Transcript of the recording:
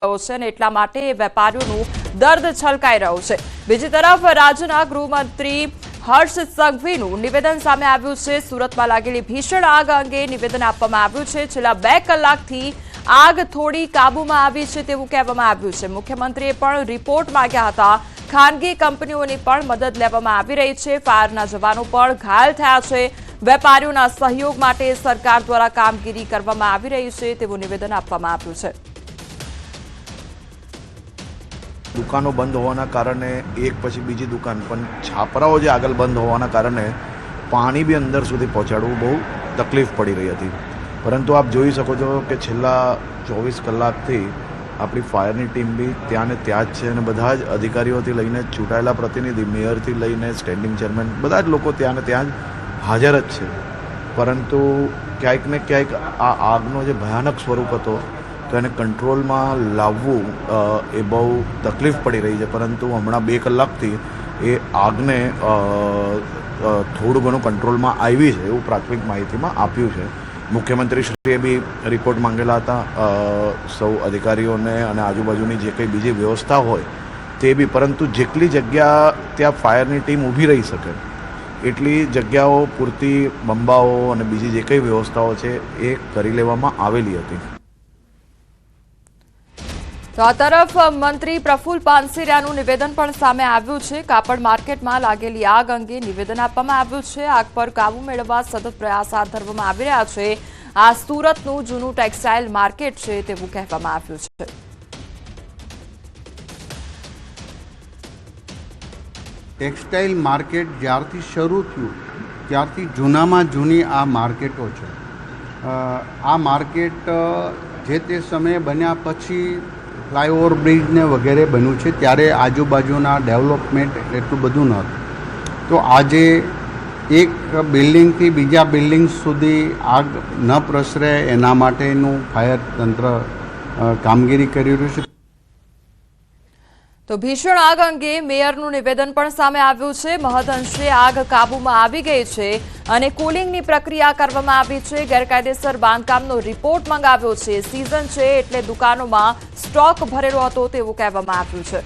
છે અને એટલા માટે વેપારીઓનું દર્દ છલકાઈ રહ્યું છે। બીજી તરફ રાજ્યના ગૃહમંત્રી હર્ષ સંઘવીનું નિવેદન સામે આવ્યું છે। સુરતમાં લાગેલી ભીષણ આગ અંગે નિવેદન આપવામાં આવ્યું છે। છેલ્લા 2 કલાકથી આગ થોડી કાબૂમાં આવી છે તેવું કહેવામાં આવ્યું છે। મુખ્યમંત્રીએ પણ રિપોર્ટ માંગ્યા હતા। ખાનગી કંપનીઓની પણ મદદ લેવામાં આવી રહી છે। ફાયરના જવાનો પણ ઘાયલ થયા છે। વેપારીઓના સહયોગ માટે સરકાર દ્વારા કામગીરી કરવામાં આવી રહી છે તેવું નિવેદન આપવામાં આવ્યું છે। દુકાનો બંધ હોવાના કારણે એક પછી બીજી દુકાન પણ છાપરાઓ જે આગળ બંધ હોવાના કારણે પાણી બી અંદર સુધી પહોંચાડવું બહુ તકલીફ પડી રહી હતી। પરંતુ આપ જોઈ શકો છો કે છેલ્લા 24 કલાકથી આપણી ફાયરની ટીમ બી ત્યાં ને ત્યાં જ છે અને બધા જ અધિકારીઓથી લઈને ચૂંટાયેલા પ્રતિનિધિ મેયરથી લઈને સ્ટેન્ડિંગ ચેરમેન બધા જ લોકો ત્યાં ને ત્યાં જ હાજર જ છે। પરંતુ ક્યાંક ને ક્યાંક આ આગનો જે ભયાનક સ્વરૂપ હતો તો એને કંટ્રોલમાં લાવવું એ બહુ તકલીફ પડી રહી છે। પરંતુ હમણાં 2 કલાકથી એ આગને થોડું ઘણું કંટ્રોલમાં આવી છે એવું પ્રાથમિક માહિતીમાં આપ્યું છે। મુખ્યમંત્રીશ્રીએ બી રિપોર્ટ માંગેલા હતા સૌ અધિકારીઓને અને આજુબાજુની જે કંઈ બીજી વ્યવસ્થા હોય તે બી, પરંતુ જેટલી જગ્યા ત્યાં ફાયરની ટીમ ઊભી રહી શકે એટલી જગ્યાઓ પૂરતી બંબાઓ અને બીજી જે કંઈ વ્યવસ્થાઓ છે એ કરી લેવામાં આવેલી હતી। તો આ તરફ મંત્રી પ્રફુલ પાનસેરિયાનું નિવેદન પણ સામે આવ્યું છે। કાપડ માર્કેટમાં લાગેલી આગ અંગે નિવેદન આપવામાં આવ્યું છે। આગ પર કાબુ મેળવવા સતત પ્રયાસ હાથ ધરવામાં આવી રહ્યા છે। આ સુરતનું જૂનું ટેક્સટાઇલ માર્કેટ છે તેવું કહેવામાં આવ્યું છે। ટેક્સટાઇલ માર્કેટ જ્યારથી શરૂ થયું ત્યારથી જૂનામાં જૂની આ માર્કેટો છે। આ માર્કેટ જે તે સમયે બન્યા પછી ફ્લાયઓવર બ્રિજને વગેરે બન્યું છે ત્યારે આજુબાજુના ડેવલપમેન્ટ એટલું બધું નહોતું। તો આજે એક બિલ્ડિંગથી બીજા બિલ્ડિંગ સુધી આગ ન પ્રસરે એના માટેનું ફાયર તંત્ર કામગીરી કરી રહ્યું છે। તો ભીષણ આગ અંગે મેયરનું નિવેદન પણ સામે આવ્યું છે। મહદઅંશે આગ કાબૂમાં આવી ગઈ છે અને કુલિંગની પ્રક્રિયા કરવામાં આવી છે। ગેરકાયદેસર બાંધકામનો રિપોર્ટ મંગાવ્યો છે। સિઝન છે એટલે દુકાનોમાં સ્ટોક ભરેલો હતો તેવું કહેવામાં આવ્યું છે।